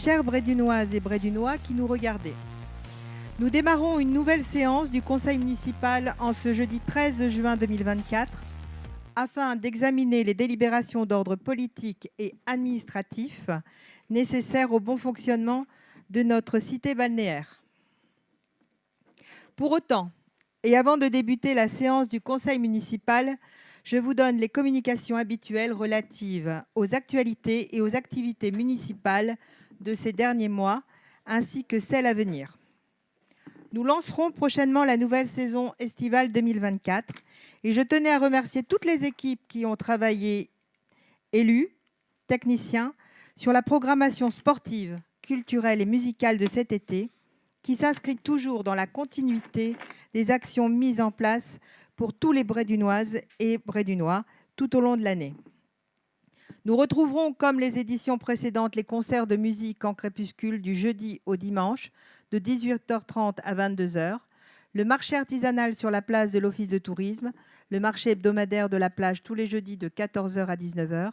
Chères Brédunoises et Brédunois qui nous regardez, nous démarrons une nouvelle séance du Conseil municipal en ce jeudi 13 juin 2024 afin d'examiner les délibérations d'ordre politique et administratif nécessaires au bon fonctionnement de notre cité balnéaire. Pour autant, et avant de débuter la séance du Conseil municipal, je vous donne les communications habituelles relatives aux actualités et aux activités municipales de ces derniers mois, ainsi que celles à venir. Nous lancerons prochainement la nouvelle saison estivale 2024 et je tenais à remercier toutes les équipes qui ont travaillé, élus, techniciens, sur la programmation sportive, culturelle et musicale de cet été, qui s'inscrit toujours dans la continuité des actions mises en place pour tous les Brédunoises et Brédunois tout au long de l'année. Nous retrouverons, comme les éditions précédentes, les concerts de musique en crépuscule du jeudi au dimanche de 18h30 à 22h, le marché artisanal sur la place de l'Office de tourisme, le marché hebdomadaire de la plage tous les jeudis de 14h à 19h,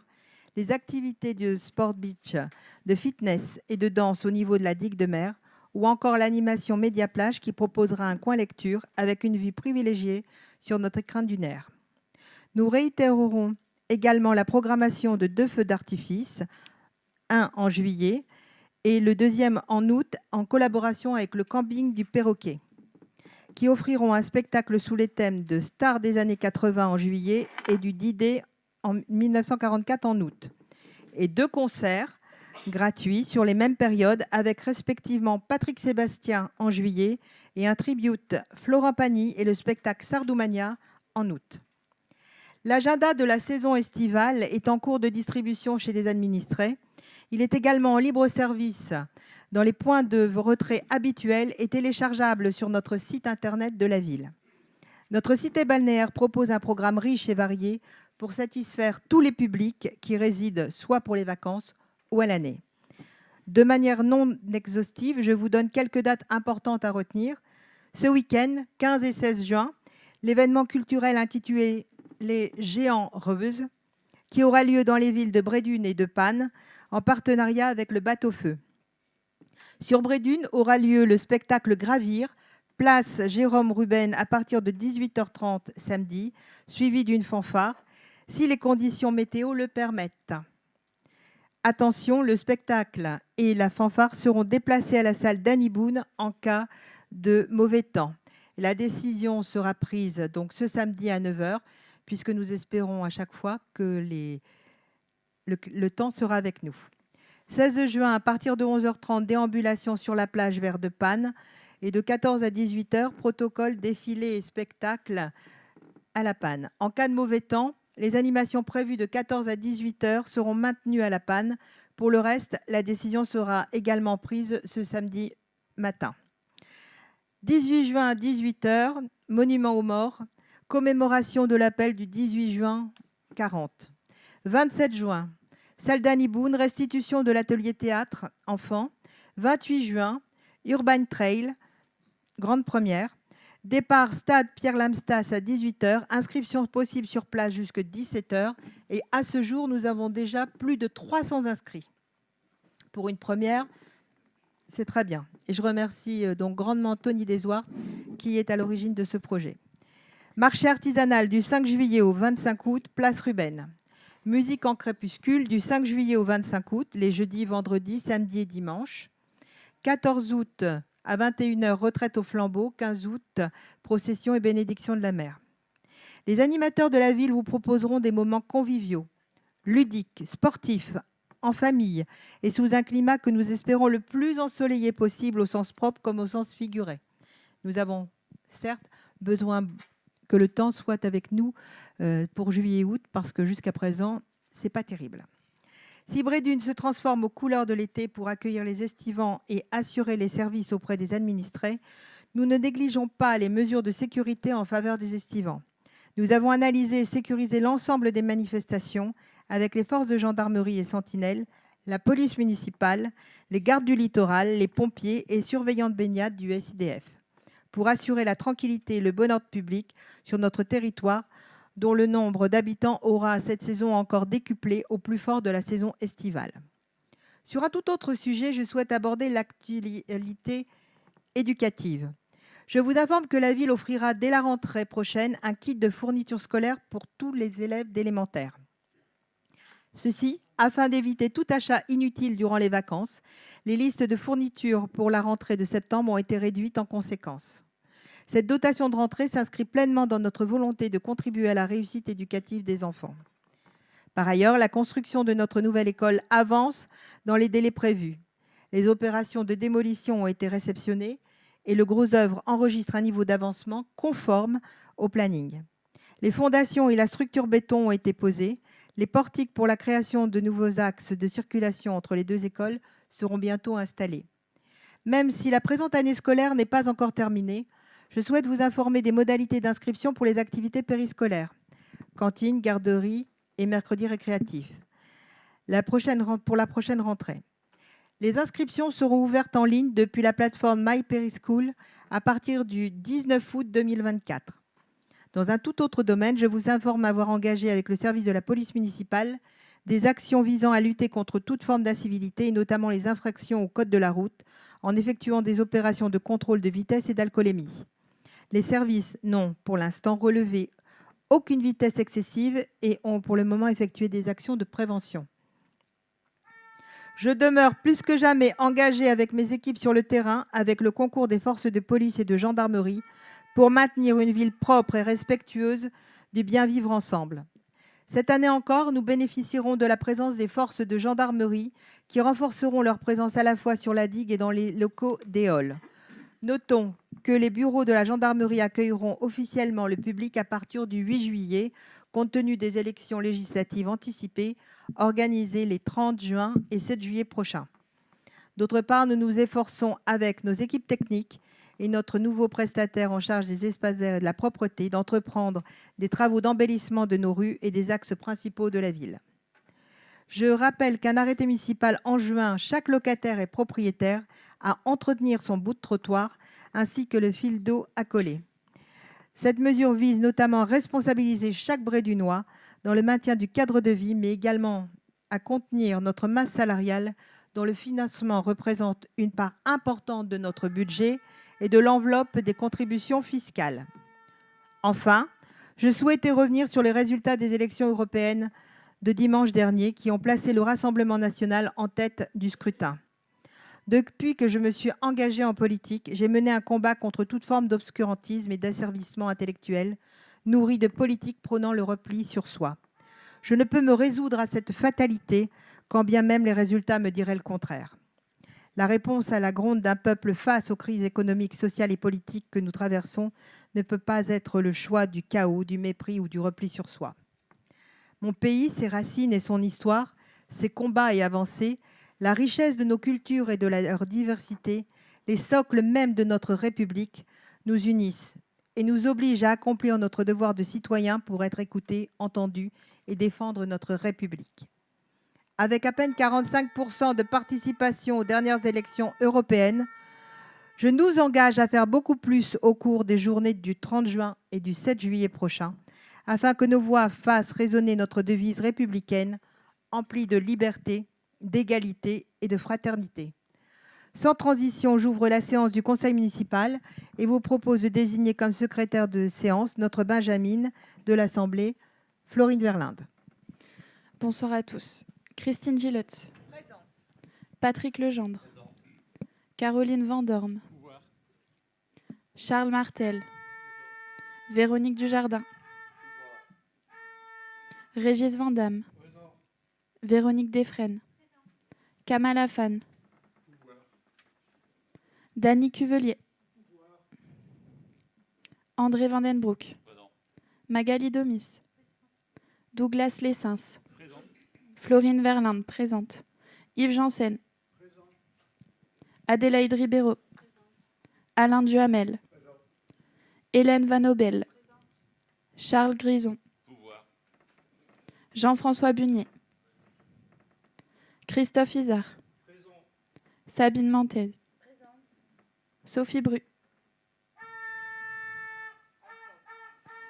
les activités de sport beach, de fitness et de danse au niveau de la digue de mer, ou encore l'animation Média Plage qui proposera un coin lecture avec une vue privilégiée sur notre écran dunaire. Nous réitérerons également la programmation de 2 feux d'artifice, un en juillet et le deuxième en août, en collaboration avec le camping du Perroquet, qui offriront un spectacle sous les thèmes de Stars des années 80 en juillet et du D-Day en 1944 en août, et 2 concerts gratuits sur les mêmes périodes avec respectivement Patrick Sébastien en juillet et un tribute Florent Pagny et le spectacle Sardoumania en août. L'agenda de la saison estivale est en cours de distribution chez les administrés. Il est également en libre service dans les points de retrait habituels et téléchargeable sur notre site internet de la ville. Notre cité balnéaire propose un programme riche et varié pour satisfaire tous les publics qui résident soit pour les vacances ou à l'année. De manière non exhaustive, je vous donne quelques dates importantes à retenir. Ce week-end, 15 et 16 juin, l'événement culturel intitulé Les Géants Reuses, qui aura lieu dans les villes de Brédune et de Panne, en partenariat avec le Bateau-Feu. Sur Brédune aura lieu le spectacle Gravir, place Jérôme Ruben à partir de 18h30 samedi, suivi d'une fanfare, si les conditions météo le permettent. Attention, le spectacle et la fanfare seront déplacés à la salle d'Annie Boone en cas de mauvais temps. La décision sera prise donc ce samedi à 9h, puisque nous espérons à chaque fois que le temps sera avec nous. 16 juin, à partir de 11h30, déambulation sur la plage vers de Panne, et de 14 à 18h, protocole, défilé et spectacle à la Panne. En cas de mauvais temps, les animations prévues de 14 à 18h seront maintenues à la Panne. Pour le reste, la décision sera également prise ce samedi matin. 18 juin à 18h, monument aux morts, commémoration de l'appel du 18 juin 40. 27 juin, salle d'Annie Boone, restitution de l'atelier théâtre enfant. 28 juin, Urban Trail, grande première. Départ stade Pierre Lamstas à 18h, inscription possible sur place jusqu'à 17h. Et à ce jour, nous avons déjà plus de 300 inscrits. Pour une première, c'est très bien. Et je remercie donc grandement Tony Desouart qui est à l'origine de ce projet. Marché artisanal du 5 juillet au 25 août, place Ruben. Musique en crépuscule du 5 juillet au 25 août, les jeudis, vendredis, samedis et dimanches. 14 août à 21h, retraite au flambeau. 15 août, procession et bénédiction de la mer. Les animateurs de la ville vous proposeront des moments conviviaux, ludiques, sportifs, en famille et sous un climat que nous espérons le plus ensoleillé possible au sens propre comme au sens figuré. Nous avons certes besoin que le temps soit avec nous pour juillet et août parce que jusqu'à présent, ce n'est pas terrible. Si Brédune se transforme aux couleurs de l'été pour accueillir les estivants et assurer les services auprès des administrés, nous ne négligeons pas les mesures de sécurité en faveur des estivants. Nous avons analysé et sécurisé l'ensemble des manifestations avec les forces de gendarmerie et sentinelles, la police municipale, les gardes du littoral, les pompiers et surveillants de baignade du SIDF, pour assurer la tranquillité et le bon ordre public sur notre territoire, dont le nombre d'habitants aura cette saison encore décuplé au plus fort de la saison estivale. Sur un tout autre sujet, je souhaite aborder l'actualité éducative. Je vous informe que la ville offrira dès la rentrée prochaine un kit de fournitures scolaires pour tous les élèves d'élémentaire. Ceci, afin d'éviter tout achat inutile durant les vacances, les listes de fournitures pour la rentrée de septembre ont été réduites en conséquence. Cette dotation de rentrée s'inscrit pleinement dans notre volonté de contribuer à la réussite éducative des enfants. Par ailleurs, la construction de notre nouvelle école avance dans les délais prévus. Les opérations de démolition ont été réceptionnées et le gros œuvre enregistre un niveau d'avancement conforme au planning. Les fondations et la structure béton ont été posées. Les portiques pour la création de nouveaux axes de circulation entre les deux écoles seront bientôt installés. Même si la présente année scolaire n'est pas encore terminée, je souhaite vous informer des modalités d'inscription pour les activités périscolaires, cantine, garderie et mercredis récréatifs, pour la prochaine rentrée. Les inscriptions seront ouvertes en ligne depuis la plateforme MyPerischool à partir du 19 août 2024. Dans un tout autre domaine, je vous informe avoir engagé avec le service de la police municipale des actions visant à lutter contre toute forme d'incivilité et notamment les infractions au code de la route en effectuant des opérations de contrôle de vitesse et d'alcoolémie. Les services n'ont pour l'instant relevé aucune vitesse excessive et ont pour le moment effectué des actions de prévention. Je demeure plus que jamais engagée avec mes équipes sur le terrain, avec le concours des forces de police et de gendarmerie, pour maintenir une ville propre et respectueuse du bien vivre ensemble. Cette année encore, nous bénéficierons de la présence des forces de gendarmerie qui renforceront leur présence à la fois sur la digue et dans les locaux d'Éole. Notons que les bureaux de la gendarmerie accueilleront officiellement le public à partir du 8 juillet, compte tenu des élections législatives anticipées organisées les 30 juin et 7 juillet prochains. D'autre part, nous nous efforçons avec nos équipes techniques et notre nouveau prestataire en charge des espaces verts et de la propreté d'entreprendre des travaux d'embellissement de nos rues et des axes principaux de la ville. Je rappelle qu'un arrêté municipal enjoint chaque locataire et propriétaire à entretenir son bout de trottoir ainsi que le fil d'eau accolé. Cette mesure vise notamment à responsabiliser chaque Brédunois dans le maintien du cadre de vie, mais également à contenir notre masse salariale dont le financement représente une part importante de notre budget et de l'enveloppe des contributions fiscales. Enfin, je souhaitais revenir sur les résultats des élections européennes de dimanche dernier qui ont placé le Rassemblement national en tête du scrutin. Depuis que je me suis engagée en politique, j'ai mené un combat contre toute forme d'obscurantisme et d'asservissement intellectuel, nourri de politiques prônant le repli sur soi. Je ne peux me résoudre à cette fatalité, quand bien même les résultats me diraient le contraire. La réponse à la gronde d'un peuple face aux crises économiques, sociales et politiques que nous traversons ne peut pas être le choix du chaos, du mépris ou du repli sur soi. Mon pays, ses racines et son histoire, ses combats et avancées, la richesse de nos cultures et de leur diversité, les socles mêmes de notre République, nous unissent et nous obligent à accomplir notre devoir de citoyen pour être écoutés, entendus et défendre notre République. Avec à peine 45% de participation aux dernières élections européennes, je nous engage à faire beaucoup plus au cours des journées du 30 juin et du 7 juillet prochain, afin que nos voix fassent résonner notre devise républicaine, emplie de liberté, d'égalité et de fraternité. Sans transition, j'ouvre la séance du Conseil municipal et vous propose de désigner comme secrétaire de séance notre Benjamine de l'Assemblée, Florine Verlinde. Bonsoir à tous. Christine Gillotte. Présente. Patrick Legendre. Présent. Caroline Vandorme. Pouvoir. Charles Martel. Présent. Véronique Dujardin. Pouvoir. Régis Vandamme. Présent. Véronique Desfresnes. Kamal Afan. Pouvoir. Dany Cuvelier. Pouvoir. André Vandenbroek. Présent. Magali Domis. Douglas Lessens. Présent. Florine Verlinde, présente. Yves Janssen. Présent. Adélaïde Ribeiro. Présent. Alain Duhamel. Présent. Hélène Van Obel. Présent. Charles Grison. Pouvoir. Jean-François Bunier. Christophe Isard. Présent. Sabine Mantez. Présent. Sophie Bru.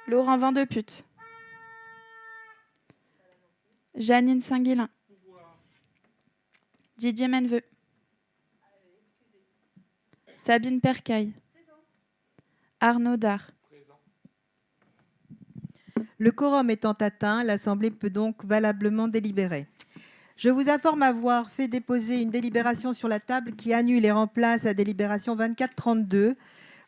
Laurent Vandeput. Janine Saint-Guillain. Didier Menveux. Sabine Percaille. Arnaud Dard. Le quorum étant atteint, l'Assemblée peut donc valablement délibérer. Je vous informe avoir fait déposer une délibération sur la table qui annule et remplace la délibération 2432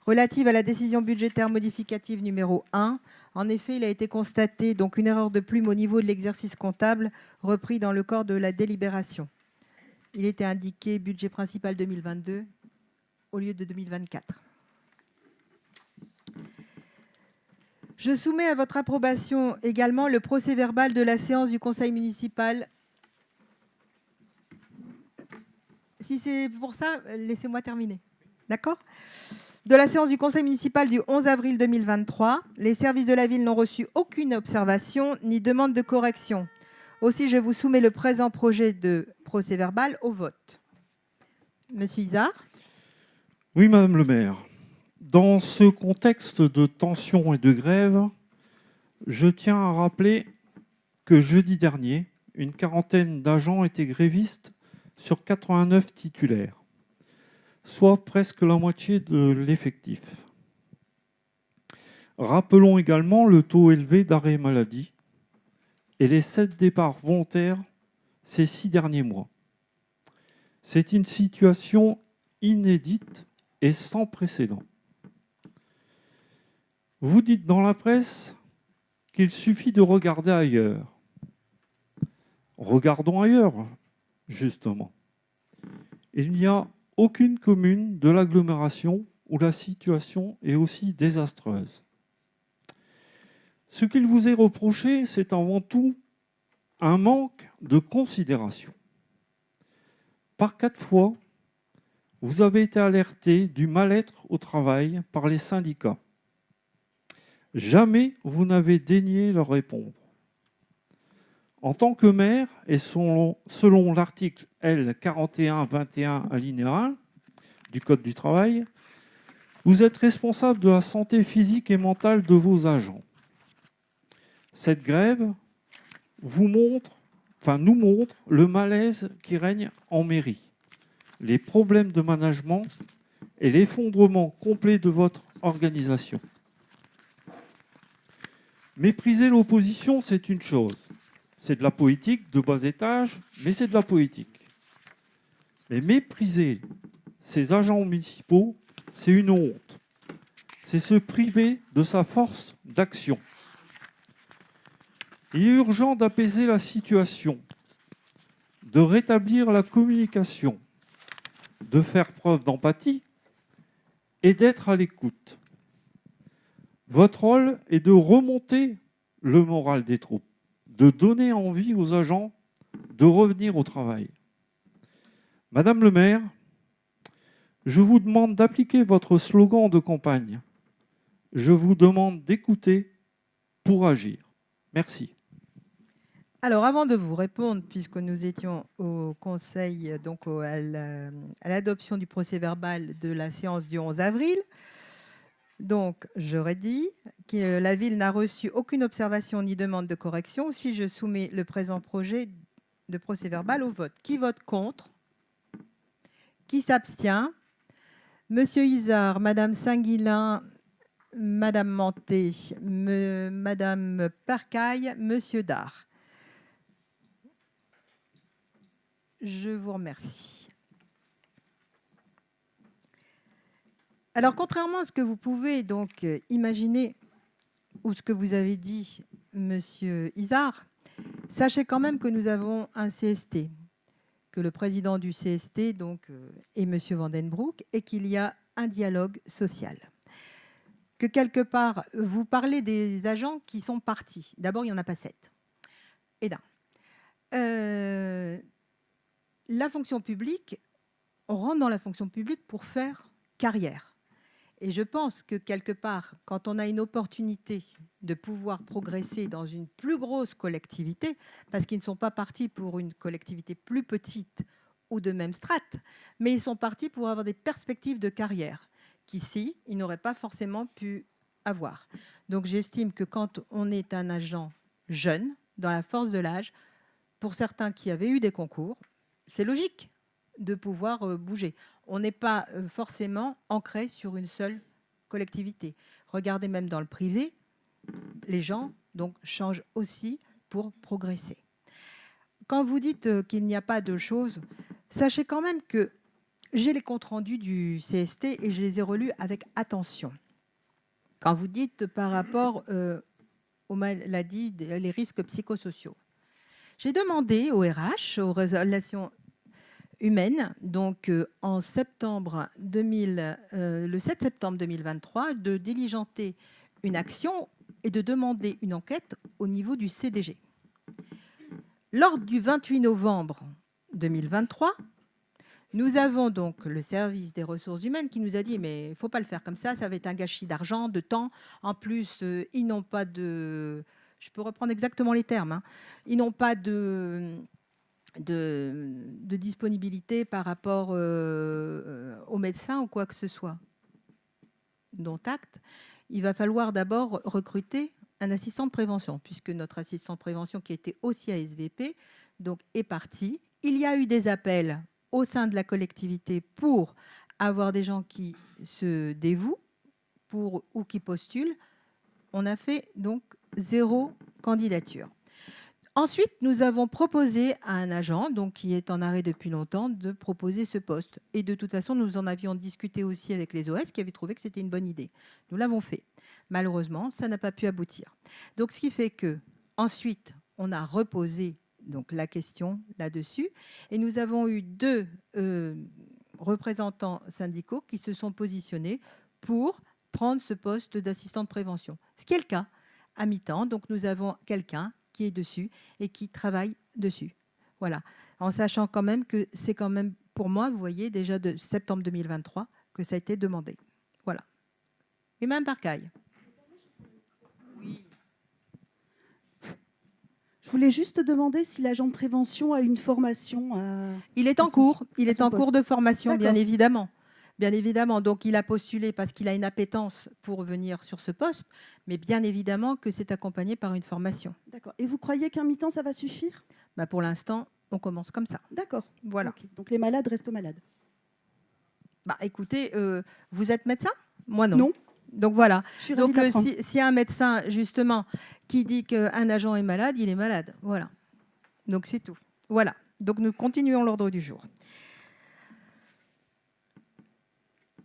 relative à la décision budgétaire modificative numéro 1. En effet, il a été constaté donc une erreur de plume au niveau de l'exercice comptable repris dans le corps de la délibération. Il était indiqué budget principal 2022 au lieu de 2024. Je soumets à votre approbation également le procès-verbal de la séance du conseil municipal. Si c'est pour ça, laissez-moi terminer. D'accord ? De la séance du conseil municipal du 11 avril 2023. Les services de la ville n'ont reçu aucune observation ni demande de correction. Aussi, je vous soumets le présent projet de procès-verbal au vote. Monsieur Izard ? Oui, Madame le maire. Dans ce contexte de tension et de grève, je tiens à rappeler que jeudi dernier, une quarantaine d'agents étaient grévistes sur 89 titulaires, soit presque la moitié de l'effectif. Rappelons également le taux élevé d'arrêt maladie et les 7 départs volontaires ces 6 derniers mois. C'est une situation inédite et sans précédent. Vous dites dans la presse qu'il suffit de regarder ailleurs. Regardons ailleurs, justement. Il n'y a aucune commune de l'agglomération où la situation est aussi désastreuse. Ce qu'il vous est reproché, c'est avant tout un manque de considération. Par 4 fois, vous avez été alerté du mal-être au travail par les syndicats. Jamais vous n'avez daigné leur répondre. En tant que maire, et selon l'article L. 4121 alinéa 1 du Code du travail, vous êtes responsable de la santé physique et mentale de vos agents. Cette grève nous montre le malaise qui règne en mairie, les problèmes de management et l'effondrement complet de votre organisation. Mépriser l'opposition, c'est une chose. C'est de la politique de bas étage, mais c'est de la politique. Mais mépriser ces agents municipaux, c'est une honte. C'est se priver de sa force d'action. Il est urgent d'apaiser la situation, de rétablir la communication, de faire preuve d'empathie et d'être à l'écoute. Votre rôle est de remonter le moral des troupes, de donner envie aux agents de revenir au travail. Madame le maire, je vous demande d'appliquer votre slogan de campagne. Je vous demande d'écouter pour agir. Merci. Alors, avant de vous répondre, puisque nous étions au conseil, donc à l'adoption du procès-verbal de la séance du 11 avril, donc j'aurais dit que la ville n'a reçu aucune observation ni demande de correction. Si je soumets le présent projet de procès-verbal au vote. Qui vote contre? Qui s'abstient? Monsieur Izard, Madame Saint-Guilain, Madame Manté, Madame Percaille, Monsieur Dard. Je vous remercie. Alors, contrairement à ce que vous pouvez donc imaginer ou ce que vous avez dit, Monsieur Izard, sachez quand même que nous avons un CST, que le président du CST donc, est Monsieur Vandenbroek et qu'il y a un dialogue social. Que quelque part, vous parlez des agents qui sont partis. D'abord, il n'y en a pas 7. Et d'un. La fonction publique, on rentre dans la fonction publique pour faire carrière. Et je pense que quelque part, quand on a une opportunité de pouvoir progresser dans une plus grosse collectivité, parce qu'ils ne sont pas partis pour une collectivité plus petite ou de même strate, mais ils sont partis pour avoir des perspectives de carrière qu'ici, ils n'auraient pas forcément pu avoir. Donc j'estime que quand on est un agent jeune, dans la force de l'âge, pour certains qui avaient eu des concours, c'est logique. de pouvoir bouger. On n'est pas forcément ancré sur une seule collectivité. Regardez même dans le privé, les gens donc changent aussi pour progresser. Quand vous dites qu'il n'y a pas de choses, sachez quand même que j'ai les comptes rendus du CST et je les ai relus avec attention. Quand vous dites par rapport aux maladies, les risques psychosociaux, j'ai demandé au RH, aux relations humaines, donc en septembre le 7 septembre 2023, de diligenter une action et de demander une enquête au niveau du CDG. Lors du 28 novembre 2023, nous avons donc le service des ressources humaines qui nous a dit mais il ne faut pas le faire comme ça va être un gâchis d'argent, de temps. En plus, ils n'ont pas de... Je peux reprendre exactement les termes. Ils n'ont pas de disponibilité par rapport aux médecins ou quoi que ce soit. Dont acte. Il va falloir d'abord recruter un assistant de prévention, puisque notre assistant de prévention, qui était aussi à SVP, donc, est parti. Il y a eu des appels au sein de la collectivité pour avoir des gens qui se dévouent ou qui postulent. On a fait donc 0 candidature. Ensuite, nous avons proposé à un agent, donc qui est en arrêt depuis longtemps, de proposer ce poste. Et de toute façon, nous en avions discuté aussi avec les OS qui avaient trouvé que c'était une bonne idée. Nous l'avons fait. Malheureusement, ça n'a pas pu aboutir. Donc, ce qui fait que ensuite, on a reposé donc la question là-dessus, et nous avons eu 2 représentants syndicaux qui se sont positionnés pour prendre ce poste d'assistant de prévention. Ce qui est le cas à mi-temps. Donc, nous avons quelqu'un qui est dessus et qui travaille dessus. Voilà. En sachant quand même que c'est quand même, pour moi, vous voyez, déjà de septembre 2023, que ça a été demandé. Voilà. Et même par caille. Oui. Je voulais juste demander si l'agent de prévention a une formation. Il est en cours. Il est en cours de formation, bien évidemment. Bien évidemment, donc il a postulé parce qu'il a une appétence pour venir sur ce poste, mais bien évidemment que c'est accompagné par une formation. D'accord. Et vous croyez qu'un mi-temps, ça va suffire ? Pour l'instant, on commence comme ça. D'accord. Voilà. Okay. Donc les malades restent malades. Écoutez, vous êtes médecin ? Moi, non. Non. Donc voilà. Donc s'il y a un médecin, justement, qui dit qu'un agent est malade, il est malade. Voilà. Donc c'est tout. Voilà. Donc nous continuons l'ordre du jour.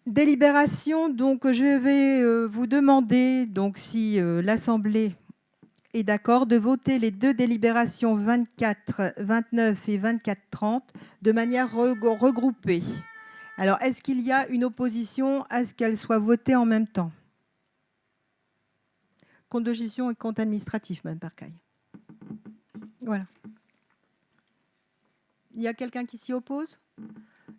Délibération, donc je vais vous demander donc, si l'Assemblée est d'accord de voter les 2 délibérations 24, 29 et 24-30 de manière regroupée. Alors, est-ce qu'il y a une opposition à ce qu'elles soient votées en même temps ? Compte de gestion et compte administratif, Mme Percaille. Voilà. Il y a quelqu'un qui s'y oppose ?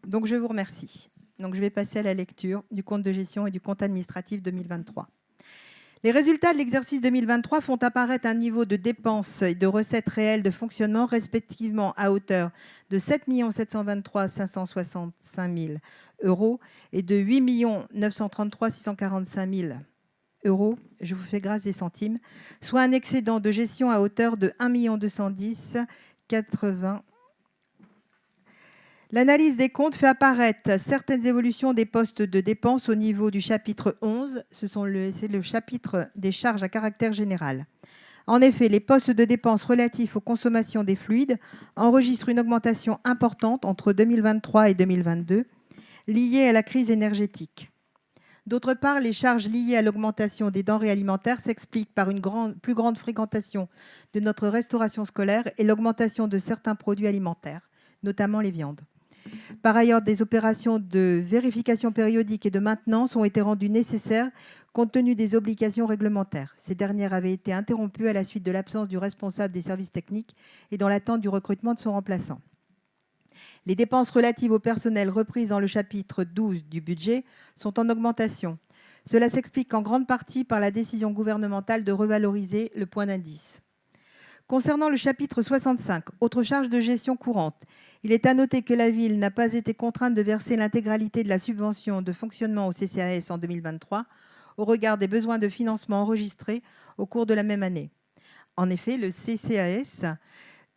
Donc, je vous remercie. Donc, je vais passer à la lecture du compte de gestion et du compte administratif 2023. Les résultats de l'exercice 2023 font apparaître un niveau de dépenses et de recettes réelles de fonctionnement respectivement à hauteur de 7 723 565 000 € et de 8 933 645 000 €. Je vous fais grâce des centimes, soit un excédent de gestion à hauteur de 1 210 80. L'analyse des comptes fait apparaître certaines évolutions des postes de dépenses au niveau du chapitre 11. C'est le chapitre des charges à caractère général. En effet, les postes de dépenses relatifs aux consommations des fluides enregistrent une augmentation importante entre 2023 et 2022, liée à la crise énergétique. D'autre part, les charges liées à l'augmentation des denrées alimentaires s'expliquent par une plus grande fréquentation de notre restauration scolaire et l'augmentation de certains produits alimentaires, notamment les viandes. Par ailleurs, des opérations de vérification périodique et de maintenance ont été rendues nécessaires compte tenu des obligations réglementaires. Ces dernières avaient été interrompues à la suite de l'absence du responsable des services techniques et dans l'attente du recrutement de son remplaçant. Les dépenses relatives au personnel reprises dans le chapitre 12 du budget sont en augmentation. Cela s'explique en grande partie par la décision gouvernementale de revaloriser le point d'indice. Concernant le chapitre 65, autres charges de gestion courante, il est à noter que la ville n'a pas été contrainte de verser l'intégralité de la subvention de fonctionnement au CCAS en 2023 au regard des besoins de financement enregistrés au cours de la même année. En effet, le CCAS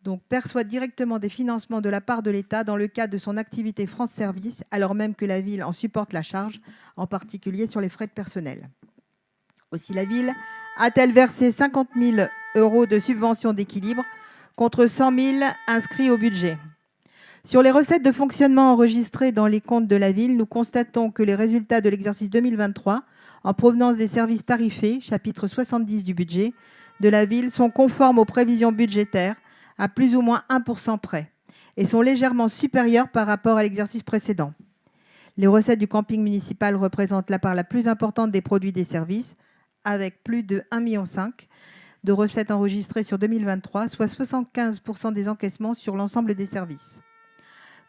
donc perçoit directement des financements de la part de l'État dans le cadre de son activité France Service, alors même que la ville en supporte la charge, en particulier sur les frais de personnel. Aussi, la ville a-t-elle versé 50 000 € de subventions d'équilibre contre 100 000 inscrits au budget. Sur les recettes de fonctionnement enregistrées dans les comptes de la ville, nous constatons que les résultats de l'exercice 2023, en provenance des services tarifés, chapitre 70 du budget de la ville, sont conformes aux prévisions budgétaires à plus ou moins 1% près et sont légèrement supérieures par rapport à l'exercice précédent. Les recettes du camping municipal représentent la part la plus importante des produits des services, avec plus de 1,5 million de recettes enregistrées sur 2023, soit 75% des encaissements sur l'ensemble des services.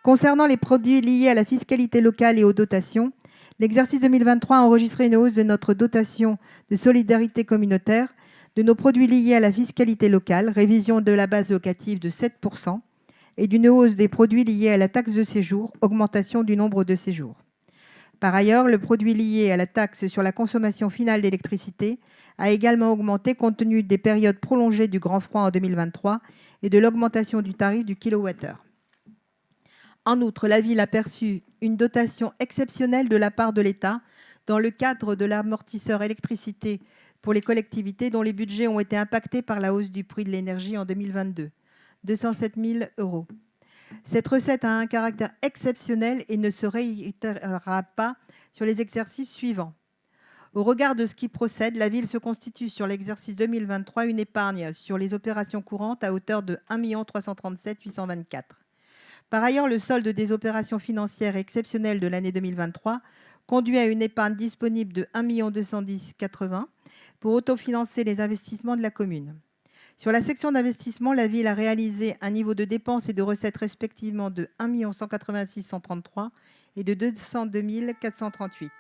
Concernant les produits liés à la fiscalité locale et aux dotations, l'exercice 2023 a enregistré une hausse de notre dotation de solidarité communautaire, de nos produits liés à la fiscalité locale, révision de la base locative de 7%, et d'une hausse des produits liés à la taxe de séjour, augmentation du nombre de séjours. Par ailleurs, le produit lié à la taxe sur la consommation finale d'électricité a également augmenté compte tenu des périodes prolongées du grand froid en 2023 et de l'augmentation du tarif du kilowattheure. En outre, la ville a perçu une dotation exceptionnelle de la part de l'État dans le cadre de l'amortisseur électricité pour les collectivités dont les budgets ont été impactés par la hausse du prix de l'énergie en 2022, 207 000 €. Cette recette a un caractère exceptionnel et ne se réitérera pas sur les exercices suivants. Au regard de ce qui procède, la ville se constitue sur l'exercice 2023 une épargne sur les opérations courantes à hauteur de 1 337 824. Par ailleurs, le solde des opérations financières exceptionnelles de l'année 2023 conduit à une épargne disponible de 1 210 080 pour autofinancer les investissements de la commune. Sur la section d'investissement, la ville a réalisé un niveau de dépenses et de recettes respectivement de 1 186 133 et de 202 438.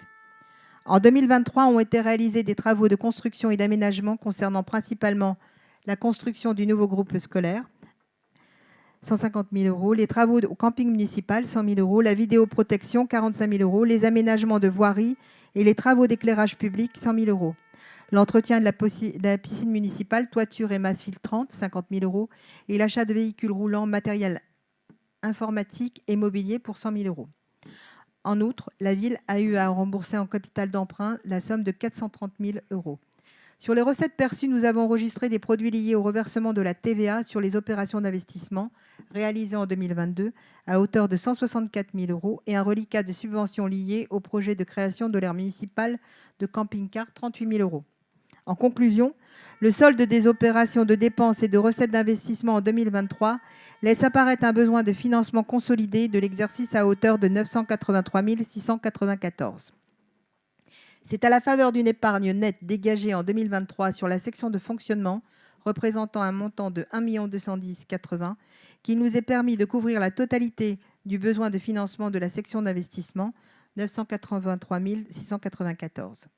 En 2023, ont été réalisés des travaux de construction et d'aménagement concernant principalement la construction du nouveau groupe scolaire, 150 000 €, les travaux au camping municipal, 100 000 €, la vidéoprotection, 45 000 €, les aménagements de voirie et les travaux d'éclairage public, 100 000 €. L'entretien de la piscine municipale, toiture et masse filtrante, 50 000 € et l'achat de véhicules roulants, matériel informatique et mobilier pour 100 000 €. En outre, la ville a eu à rembourser en capital d'emprunt la somme de 430 000 €. Sur les recettes perçues, nous avons enregistré des produits liés au reversement de la TVA sur les opérations d'investissement réalisées en 2022 à hauteur de 164 000 € et un reliquat de subventions liées au projet de création de l'aire municipale de camping-car, 38 000 €. En conclusion, le solde des opérations de dépenses et de recettes d'investissement en 2023 laisse apparaître un besoin de financement consolidé de l'exercice à hauteur de 983 694. C'est à la faveur d'une épargne nette dégagée en 2023 sur la section de fonctionnement, représentant un montant de 1 210 080, qu'il nous est permis de couvrir la totalité du besoin de financement de la section d'investissement, 983 694.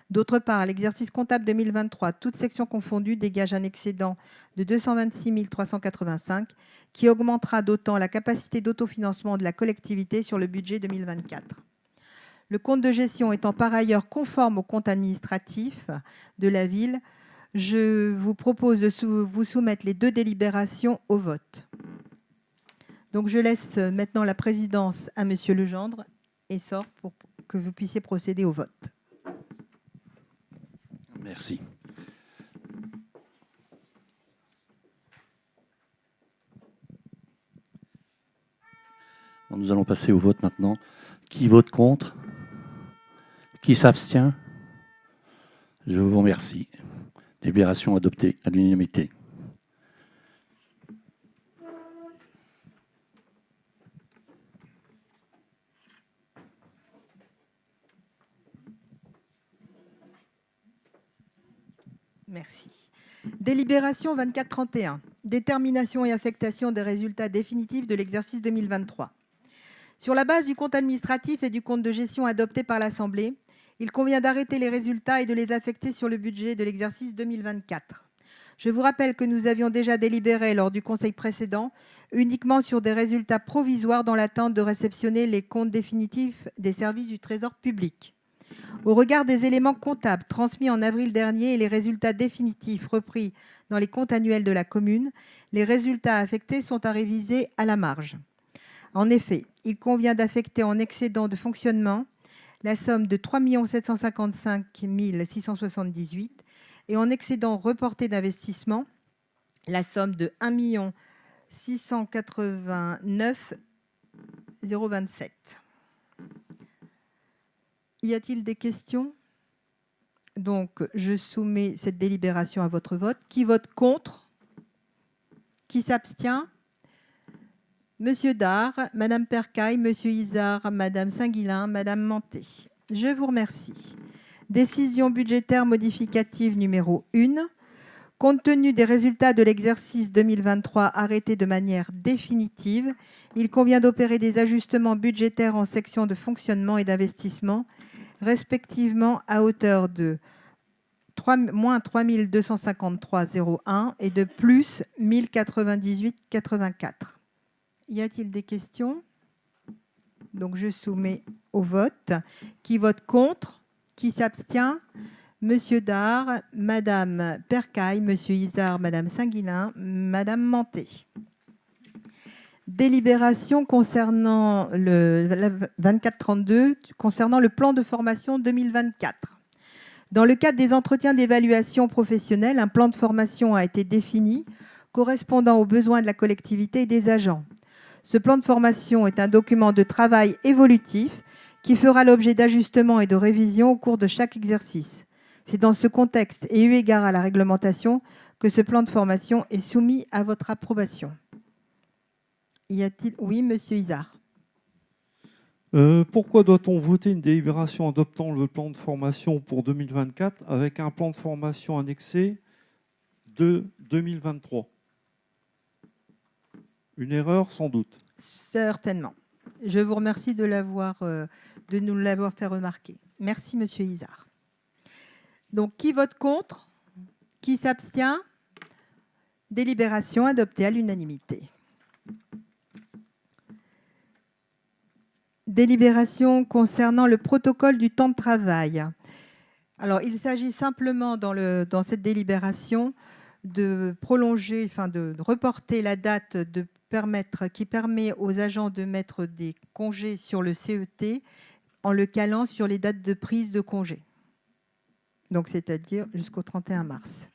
D'autre part, l'exercice comptable 2023, toutes sections confondues, dégage un excédent de 226 385 qui augmentera d'autant la capacité d'autofinancement de la collectivité sur le budget 2024. Le compte de gestion étant par ailleurs conforme au compte administratif de la ville, je vous propose de vous soumettre les deux délibérations au vote. Donc je laisse maintenant la présidence à Monsieur Legendre et sort pour que vous puissiez procéder au vote. Merci. Bon, nous allons passer au vote maintenant. Qui vote contre? Qui s'abstient? Je vous remercie. Délibération adoptée à l'unanimité. Merci. Délibération 2431. Détermination et affectation des résultats définitifs de l'exercice 2023. Sur la base du compte administratif et du compte de gestion adopté par l'Assemblée, il convient d'arrêter les résultats et de les affecter sur le budget de l'exercice 2024. Je vous rappelle que nous avions déjà délibéré lors du conseil précédent uniquement sur des résultats provisoires dans l'attente de réceptionner les comptes définitifs des services du Trésor public. Au regard des éléments comptables transmis en avril dernier et les résultats définitifs repris dans les comptes annuels de la commune, les résultats affectés sont à réviser à la marge. En effet, il convient d'affecter en excédent de fonctionnement la somme de 3 755 678 et en excédent reporté d'investissement la somme de 1 689 027. Y a-t-il des questions? Donc, je soumets cette délibération à votre vote. Qui vote contre? Qui s'abstient? Monsieur Dard, Madame Percaille, Monsieur Izard, Madame Saint-Guilain, Madame Manté. Je vous remercie. Décision budgétaire modificative numéro 1. Compte tenu des résultats de l'exercice 2023 arrêtés de manière définitive, il convient d'opérer des ajustements budgétaires en section de fonctionnement et d'investissement, respectivement à hauteur de moins 3 253,01 et de plus 1098,84. Y a-t-il des questions? Donc je soumets au vote. Qui vote contre? Qui s'abstient? Monsieur Dard, Madame Percaille, Monsieur Izard, Madame Saint-Guilain, Madame Manté. Délibération concernant le 2432, concernant le plan de formation 2024. Dans le cadre des entretiens d'évaluation professionnelle, un plan de formation a été défini correspondant aux besoins de la collectivité et des agents. Ce plan de formation est un document de travail évolutif qui fera l'objet d'ajustements et de révisions au cours de chaque exercice. C'est dans ce contexte et eu égard à la réglementation que ce plan de formation est soumis à votre approbation. Y a-t-il... Oui, Monsieur Izard. Pourquoi doit-on voter une délibération adoptant le plan de formation pour 2024 avec un plan de formation annexé de 2023? Une erreur, sans doute. Certainement. Je vous remercie de nous l'avoir fait remarquer. Merci, Monsieur Izard. Donc, qui vote contre? Qui s'abstient? Délibération adoptée à l'unanimité. Délibération concernant le protocole du temps de travail. Alors, il s'agit simplement dans cette délibération de prolonger, de reporter la date qui permet aux agents de mettre des congés sur le CET en le calant sur les dates de prise de congé. Donc, c'est-à-dire jusqu'au 31 mars.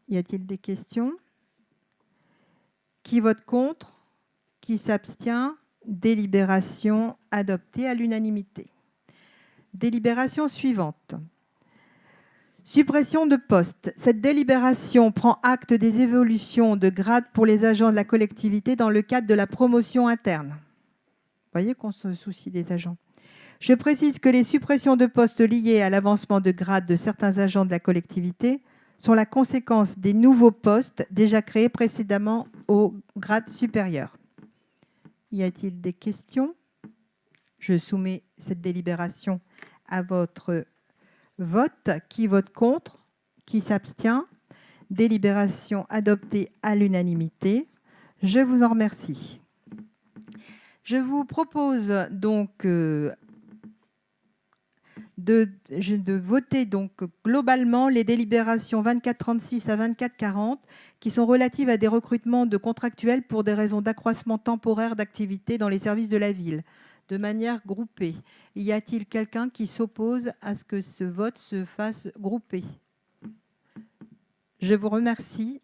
Y a-t-il des questions? Qui vote contre? Qui s'abstient? Délibération adoptée à l'unanimité. Délibération suivante. Suppression de postes. Cette délibération prend acte des évolutions de grade pour les agents de la collectivité dans le cadre de la promotion interne. Vous voyez qu'on se soucie des agents. Je précise que les suppressions de postes liées à l'avancement de grade de certains agents de la collectivité sont la conséquence des nouveaux postes déjà créés précédemment au grade supérieur. Y a-t-il des questions? Je soumets cette délibération à votre vote. Qui vote contre? Qui s'abstient? Délibération adoptée à l'unanimité. Je vous en remercie. Je vous propose donc de voter donc globalement les délibérations 2436 à 2440 qui sont relatives à des recrutements de contractuels pour des raisons d'accroissement temporaire d'activité dans les services de la ville, de manière groupée. Y a-t-il quelqu'un qui s'oppose à ce que ce vote se fasse groupé? Je vous remercie.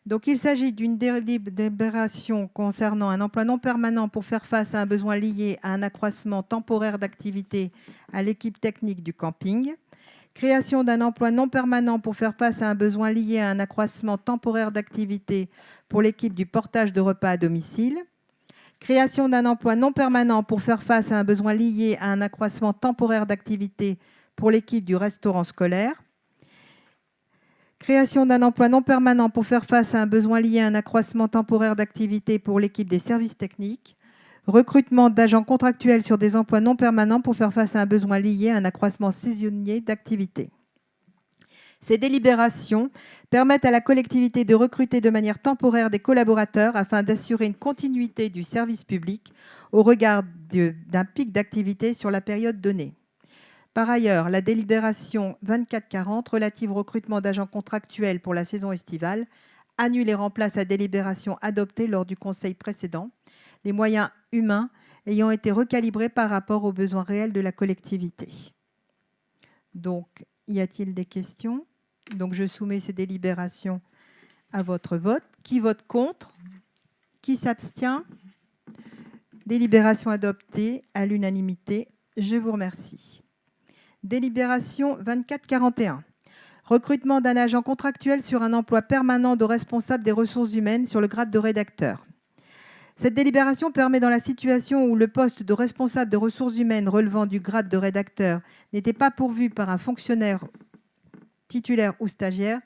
Donc, il s'agit d'une délibération concernant un emploi non permanent pour faire face à un besoin lié à un accroissement temporaire d'activité à l'équipe technique du camping. Création d'un emploi non permanent pour faire face à un besoin lié à un accroissement temporaire d'activité pour l'équipe du portage de repas à domicile. Création d'un emploi non permanent pour faire face à un besoin lié à un accroissement temporaire d'activité pour l'équipe du restaurant scolaire. Création d'un emploi non permanent pour faire face à un besoin lié à un accroissement temporaire d'activité pour l'équipe des services techniques. Recrutement d'agents contractuels sur des emplois non permanents pour faire face à un besoin lié à un accroissement saisonnier d'activité. Ces délibérations permettent à la collectivité de recruter de manière temporaire des collaborateurs afin d'assurer une continuité du service public au regard d'un pic d'activité sur la période donnée. Par ailleurs, la délibération 2440 relative au recrutement d'agents contractuels pour la saison estivale annule et remplace la délibération adoptée lors du conseil précédent, les moyens humains ayant été recalibrés par rapport aux besoins réels de la collectivité. Donc, y a-t-il des questions? Donc, je soumets ces délibérations à votre vote. Qui vote contre? Qui s'abstient? Délibération adoptée à l'unanimité. Je vous remercie. Délibération 2441. Recrutement d'un agent contractuel sur un emploi permanent de responsable des ressources humaines sur le grade de rédacteur. Cette délibération permet, dans la situation où le poste de responsable des ressources humaines relevant du grade de rédacteur n'était pas pourvu par un fonctionnaire titulaire ou stagiaire,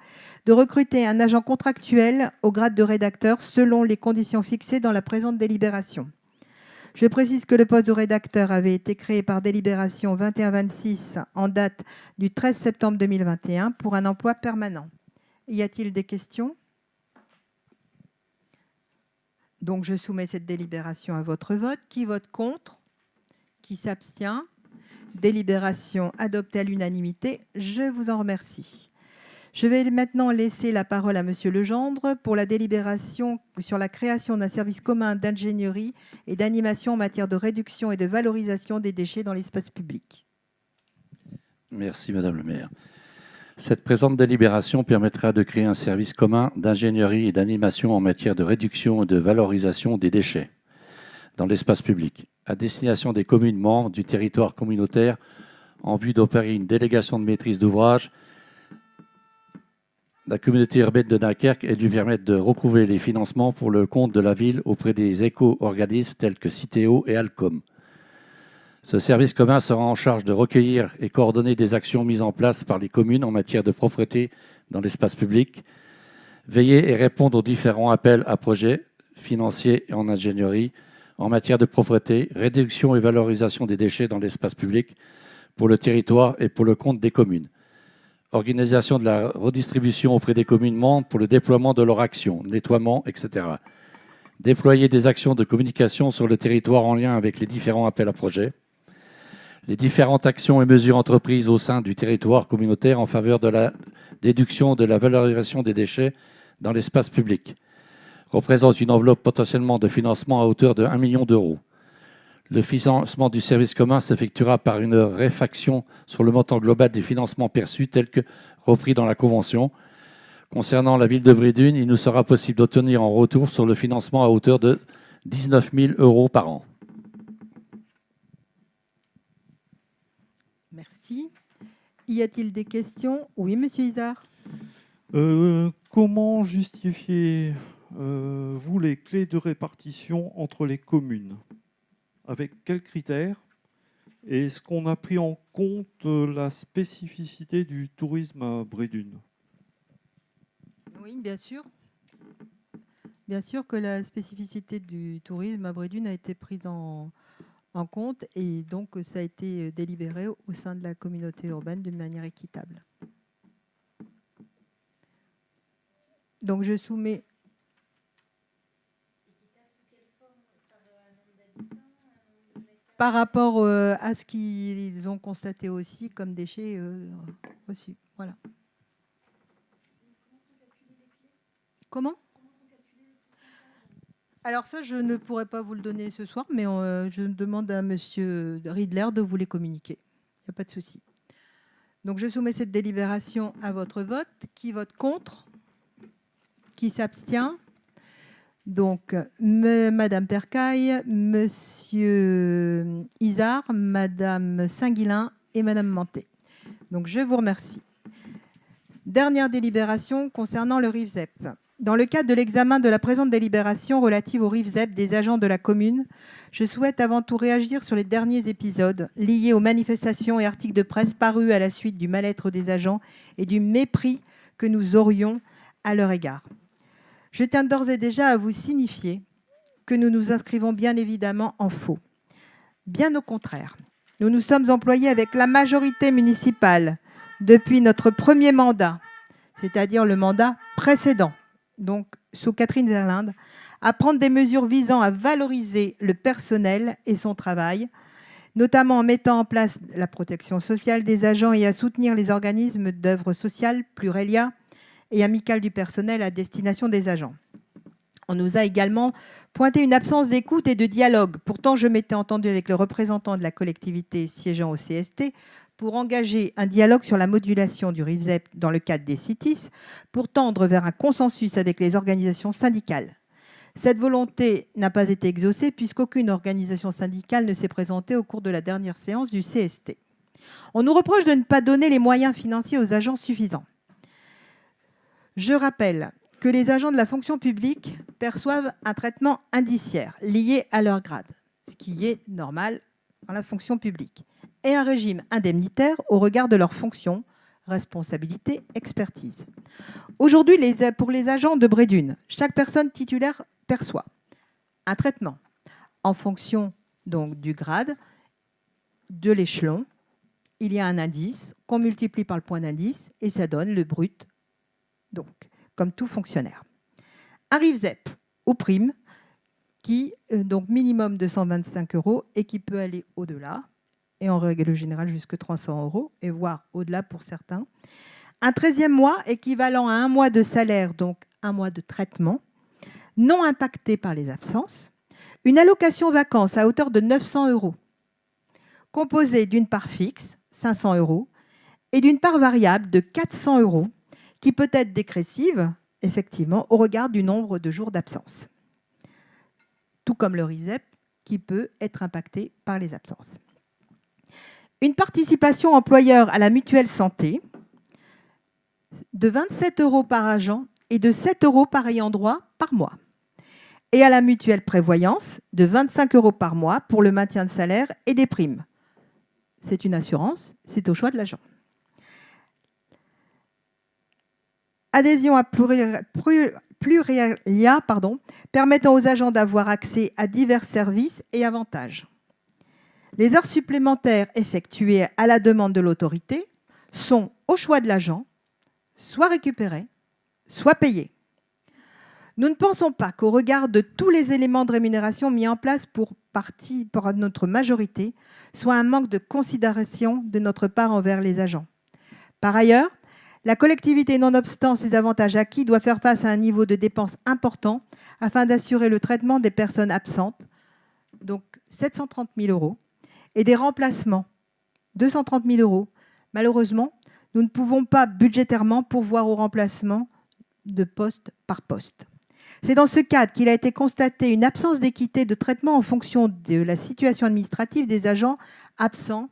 de recruter un agent contractuel au grade de rédacteur selon les conditions fixées dans la présente délibération. Je précise que le poste de rédacteur avait été créé par délibération 2126 en date du 13 septembre 2021 pour un emploi permanent. Y a-t-il des questions? Donc, je soumets cette délibération à votre vote. Qui vote contre? Qui s'abstient? Délibération adoptée à l'unanimité. Je vous en remercie. Je vais maintenant laisser la parole à Monsieur Legendre pour la délibération sur la création d'un service commun d'ingénierie et d'animation en matière de réduction et de valorisation des déchets dans l'espace public. Merci, Madame le maire. Cette présente délibération permettra de créer un service commun d'ingénierie et d'animation en matière de réduction et de valorisation des déchets dans l'espace public, à destination des communes membres du territoire communautaire en vue d'opérer une délégation de maîtrise d'ouvrage la communauté urbaine de Dunkerque et lui permettre de recouvrer les financements pour le compte de la ville auprès des éco-organismes tels que Citeo et Alcom. Ce service commun sera en charge de recueillir et coordonner des actions mises en place par les communes en matière de propreté dans l'espace public, veiller et répondre aux différents appels à projets financiers et en ingénierie en matière de propreté, réduction et valorisation des déchets dans l'espace public pour le territoire et pour le compte des communes. Organisation de la redistribution auprès des communes membres pour le déploiement de leurs actions, nettoiement, etc. Déployer des actions de communication sur le territoire en lien avec les différents appels à projets. Les différentes actions et mesures entreprises au sein du territoire communautaire en faveur de la déduction de la valorisation des déchets dans l'espace public. Représente une enveloppe potentiellement de financement à hauteur de 1 million d'euros. Le financement du service commun s'effectuera par une réfaction sur le montant global des financements perçus tel que repris dans la Convention. Concernant la ville de Brédune, il nous sera possible d'obtenir en retour sur le financement à hauteur de 19 000 euros par an. Merci. Y a-t-il des questions? Oui, Monsieur Isard. Comment justifiez-vous les clés de répartition entre les communes? Avec quels critères? Et est-ce qu'on a pris en compte la spécificité du tourisme à Brédune? Oui, bien sûr. Bien sûr que la spécificité du tourisme à Brédune a été prise en compte et donc ça a été délibéré au sein de la communauté urbaine d'une manière équitable. Donc je soumets... Par rapport à ce qu'ils ont constaté aussi comme déchets reçus. Voilà. Comment? Alors ça, je ne pourrais pas vous le donner ce soir, mais je demande à Monsieur Riedler de vous les communiquer. Il n'y a pas de souci. Donc je soumets cette délibération à votre vote. Qui vote contre? Qui s'abstient? Donc, Madame Percaille, Monsieur Isard, Madame Saint-Guilain et Madame Mantet. Donc, je vous remercie. Dernière délibération concernant le RIFZEP. Dans le cadre de l'examen de la présente délibération relative au RIFZEP des agents de la commune, je souhaite avant tout réagir sur les derniers épisodes liés aux manifestations et articles de presse parus à la suite du mal-être des agents et du mépris que nous aurions à leur égard. Je tiens d'ores et déjà à vous signifier que nous nous inscrivons bien évidemment en faux. Bien au contraire, nous nous sommes employés avec la majorité municipale depuis notre premier mandat, c'est-à-dire le mandat précédent, donc sous Catherine Verlinde, à prendre des mesures visant à valoriser le personnel et son travail, notamment en mettant en place la protection sociale des agents et à soutenir les organismes d'œuvre sociale, Plurelia et Amicale du personnel à destination des agents. On nous a également pointé une absence d'écoute et de dialogue. Pourtant, je m'étais entendue avec le représentant de la collectivité siégeant au CST pour engager un dialogue sur la modulation du RIFSEP dans le cadre des CITIS pour tendre vers un consensus avec les organisations syndicales. Cette volonté n'a pas été exaucée puisqu'aucune organisation syndicale ne s'est présentée au cours de la dernière séance du CST. On nous reproche de ne pas donner les moyens financiers aux agents suffisants. Je rappelle que les agents de la fonction publique perçoivent un traitement indiciaire lié à leur grade, ce qui est normal dans la fonction publique, et un régime indemnitaire au regard de leurs fonctions, responsabilité, expertise. Aujourd'hui, pour les agents de Brédune, chaque personne titulaire perçoit un traitement en fonction donc du grade, de l'échelon. Il y a un indice qu'on multiplie par le point d'indice et ça donne le brut, donc comme tout fonctionnaire. Un RIFSEP ou prime qui, donc minimum de 125 € et qui peut aller au-delà, et en règle générale jusqu'à 300 € et voire au-delà pour certains. Un 13e mois équivalent à 1 mois de salaire, donc 1 mois de traitement, non impacté par les absences. Une allocation vacances à hauteur de 900 €, composée d'une part fixe, 500 €, et d'une part variable de 400 €, qui peut être dégressive, effectivement, au regard du nombre de jours d'absence. Tout comme le RIFSEP, qui peut être impacté par les absences. Une participation employeur à la mutuelle santé de 27 € par agent et de 7 € par ayant droit par mois. Et à la mutuelle prévoyance de 25 € par mois pour le maintien de salaire et des primes. C'est une assurance, c'est au choix de l'agent. Adhésion à Plurelia, permettant aux agents d'avoir accès à divers services et avantages. Les heures supplémentaires effectuées à la demande de l'autorité sont au choix de l'agent, soit récupérées, soit payées. Nous ne pensons pas qu'au regard de tous les éléments de rémunération mis en place pour notre majorité, soit un manque de considération de notre part envers les agents. Par ailleurs, la collectivité, nonobstant ces avantages acquis, doit faire face à un niveau de dépenses important afin d'assurer le traitement des personnes absentes, donc 730 000 €, et des remplacements, 230 000 €. Malheureusement, nous ne pouvons pas budgétairement pourvoir au remplacement de poste par poste. C'est dans ce cadre qu'il a été constaté une absence d'équité de traitement en fonction de la situation administrative des agents absents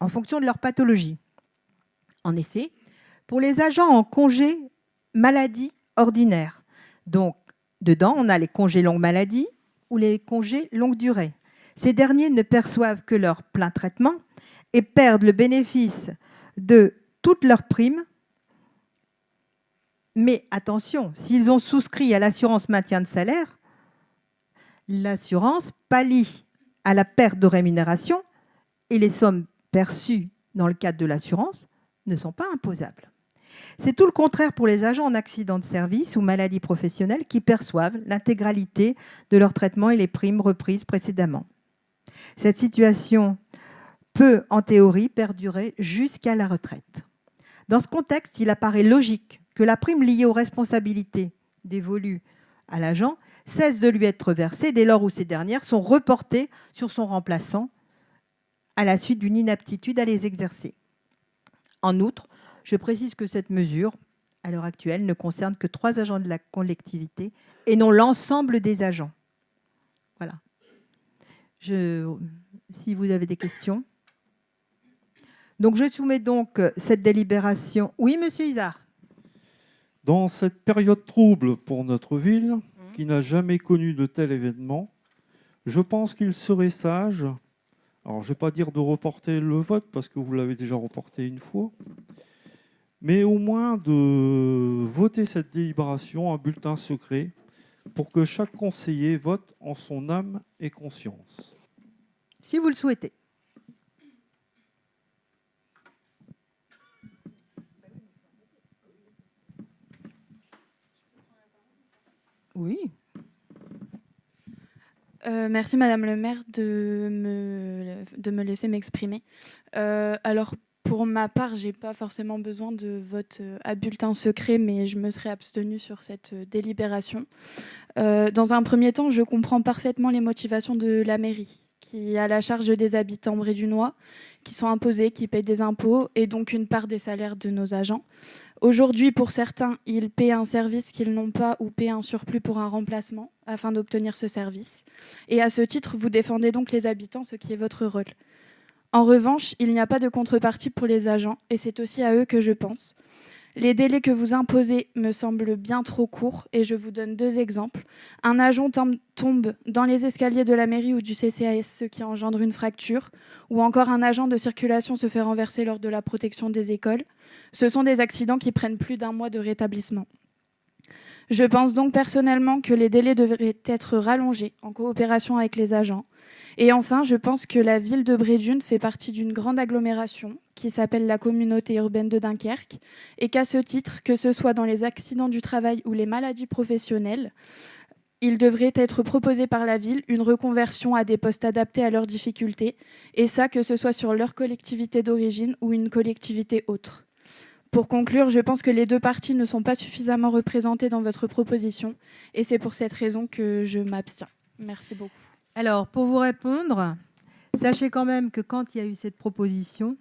en fonction de leur pathologie. En effet, pour les agents en congé maladie ordinaire, donc dedans on a les congés longue maladie ou les congés longue durée. Ces derniers ne perçoivent que leur plein traitement et perdent le bénéfice de toutes leurs primes. Mais attention, s'ils ont souscrit à l'assurance maintien de salaire, l'assurance pallie à la perte de rémunération et les sommes perçues dans le cadre de l'assurance ne sont pas imposables. C'est tout le contraire pour les agents en accident de service ou maladie professionnelle qui perçoivent l'intégralité de leur traitement et les primes reprises précédemment. Cette situation peut, en théorie, perdurer jusqu'à la retraite. Dans ce contexte, il apparaît logique que la prime liée aux responsabilités dévolues à l'agent cesse de lui être versée dès lors où ces dernières sont reportées sur son remplaçant à la suite d'une inaptitude à les exercer. En outre, je précise que cette mesure, à l'heure actuelle, ne concerne que 3 agents de la collectivité et non l'ensemble des agents. Voilà. Si vous avez des questions. Donc, je soumets donc cette délibération. Oui, monsieur Isard. Dans cette période trouble pour notre ville, qui n'a jamais connu de tel événement, je pense qu'il serait sage, alors je ne vais pas dire de reporter le vote, parce que vous l'avez déjà reporté une fois, mais au moins de voter cette délibération en bulletin secret pour que chaque conseiller vote en son âme et conscience. Si vous le souhaitez. Oui. Merci Madame le maire de me de me laisser m'exprimer. Alors, pour ma part, je n'ai pas forcément besoin de vote à bulletin secret, mais je me serais abstenue sur cette délibération. Dans un premier temps, je comprends parfaitement les motivations de la mairie, qui a la charge des habitants brédunois, qui sont imposés, qui payent des impôts, et donc une part des salaires de nos agents. Aujourd'hui, pour certains, ils paient un service qu'ils n'ont pas ou paient un surplus pour un remplacement afin d'obtenir ce service. Et à ce titre, vous défendez donc les habitants, ce qui est votre rôle. En revanche, il n'y a pas de contrepartie pour les agents, et c'est aussi à eux que je pense. Les délais que vous imposez me semblent bien trop courts, et je vous donne 2 exemples. Un agent tombe dans les escaliers de la mairie ou du CCAS, ce qui engendre une fracture, ou encore un agent de circulation se fait renverser lors de la protection des écoles. Ce sont des accidents qui prennent plus d'1 mois de rétablissement. Je pense donc personnellement que les délais devraient être rallongés en coopération avec les agents. Et enfin, je pense que la ville de Brédune fait partie d'une grande agglomération qui s'appelle la communauté urbaine de Dunkerque et qu'à ce titre, que ce soit dans les accidents du travail ou les maladies professionnelles, il devrait être proposé par la ville une reconversion à des postes adaptés à leurs difficultés, et ça, que ce soit sur leur collectivité d'origine ou une collectivité autre. Pour conclure, je pense que les 2 parties ne sont pas suffisamment représentées dans votre proposition, et c'est pour cette raison que je m'abstiens. Merci beaucoup. Alors, pour vous répondre, sachez quand même que quand il y a eu cette proposition,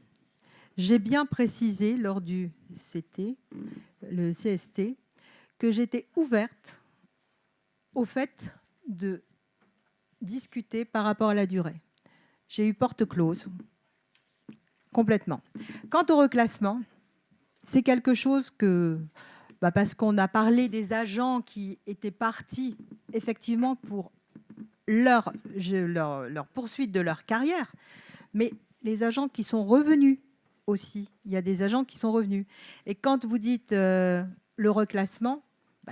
j'ai bien précisé lors du le CST, que j'étais ouverte au fait de discuter par rapport à la durée. J'ai eu porte close, complètement. Quant au reclassement, c'est quelque chose que, parce qu'on a parlé des agents qui étaient partis effectivement pour leur poursuite de leur carrière, mais les agents qui sont revenus aussi, il y a des agents qui sont revenus. Et quand vous dites le reclassement,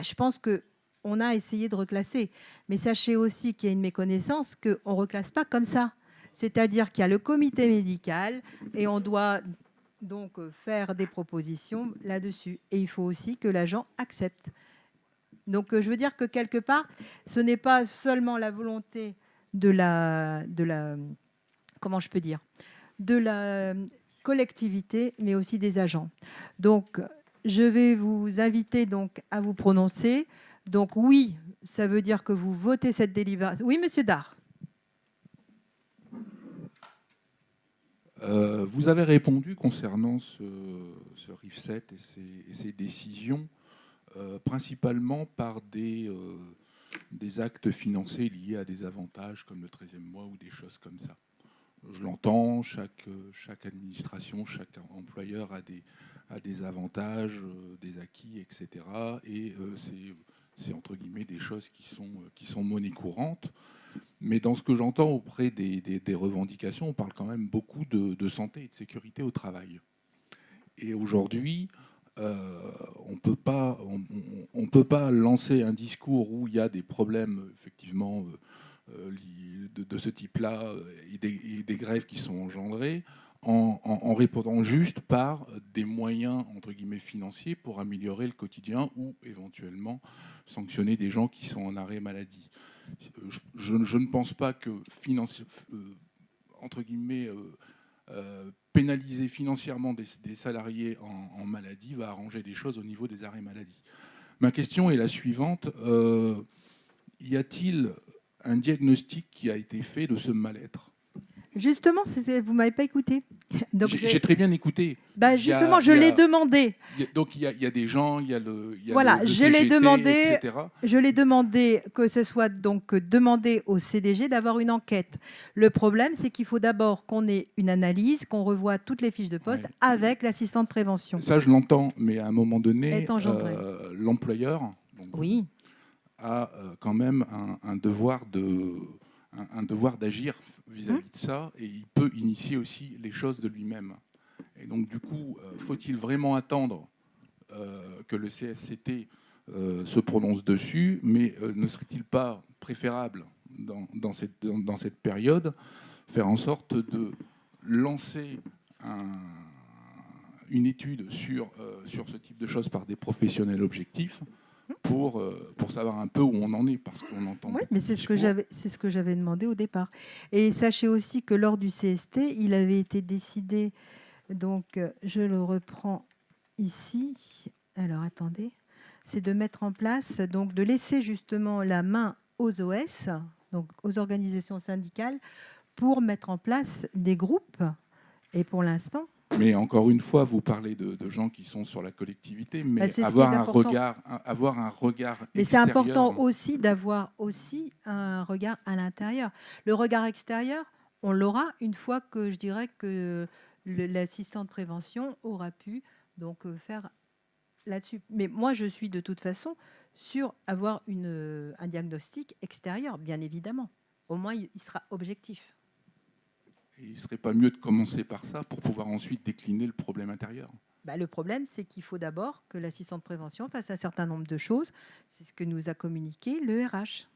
je pense qu'on a essayé de reclasser, mais sachez aussi qu'il y a une méconnaissance qu'on ne reclasse pas comme ça. C'est-à-dire qu'il y a le comité médical et on doit donc faire des propositions là-dessus. Et il faut aussi que l'agent accepte. Donc, je veux dire que quelque part, ce n'est pas seulement la volonté de la collectivité, mais aussi des agents. Donc, je vais vous inviter donc à vous prononcer. Donc, oui, ça veut dire que vous votez cette délibération. Oui, monsieur Dard. Vous avez répondu concernant ce RIFSET et ses décisions, principalement par des actes financiers liés à des avantages comme le 13e mois ou des choses comme ça. Je l'entends, chaque administration, chaque employeur a des avantages, des acquis, etc. Et c'est entre guillemets des choses qui sont monnaie courante. Mais dans ce que j'entends auprès des revendications, on parle quand même beaucoup de santé et de sécurité au travail. Et aujourd'hui, on ne peut pas lancer un discours où il y a des problèmes effectivement de ce type-là et des grèves qui sont engendrées en répondant juste par des moyens entre guillemets financiers pour améliorer le quotidien ou éventuellement sanctionner des gens qui sont en arrêt maladie. Je ne pense pas que entre guillemets pénaliser financièrement des salariés en maladie va arranger les choses au niveau des arrêts maladie. Ma question est la suivante. Y a-t-il un diagnostic qui a été fait de ce mal-être ? Justement, vous ne m'avez pas écouté. J'ai très bien écouté. Justement, je l'ai demandé. Donc il y a des gens, il y a le voilà, je l'ai CGT, demandé. etc. Je l'ai demandé que ce soit donc demandé au CDG d'avoir une enquête. Le problème, c'est qu'il faut d'abord qu'on ait une analyse, qu'on revoie toutes les fiches de poste avec l'assistant de prévention. Ça, je l'entends, mais à un moment donné, l'employeur a quand même un devoir d'agir vis-à-vis de ça, et il peut initier aussi les choses de lui-même. Et donc, du coup, faut-il vraiment attendre que le CFCT se prononce dessus, mais ne serait-il pas préférable, dans cette période, faire en sorte de lancer une étude sur ce type de choses par des professionnels objectifs pour savoir un peu où on en est, parce qu'on entend... Oui, mais c'est ce que j'avais demandé au départ. Et sachez aussi que lors du CST, il avait été décidé, donc je le reprends ici. Alors attendez, c'est de mettre en place, donc de laisser justement la main aux OS, donc aux organisations syndicales, pour mettre en place des groupes. Et pour l'instant, Mais encore une fois, vous parlez de gens qui sont sur la collectivité, mais c'est ce qui avoir est un important. avoir un regard Mais c'est extérieur... important aussi d'avoir aussi un regard à l'intérieur. Le regard extérieur, on l'aura une fois que je dirais que l'assistant de prévention aura pu donc faire là-dessus. Mais moi, je suis de toute façon sur avoir un diagnostic extérieur, bien évidemment. Au moins, il sera objectif. Et il ne serait pas mieux de commencer par ça pour pouvoir ensuite décliner le problème intérieur? Le problème, c'est qu'il faut d'abord que l'assistant de prévention fasse un certain nombre de choses. C'est ce que nous a communiqué le RH,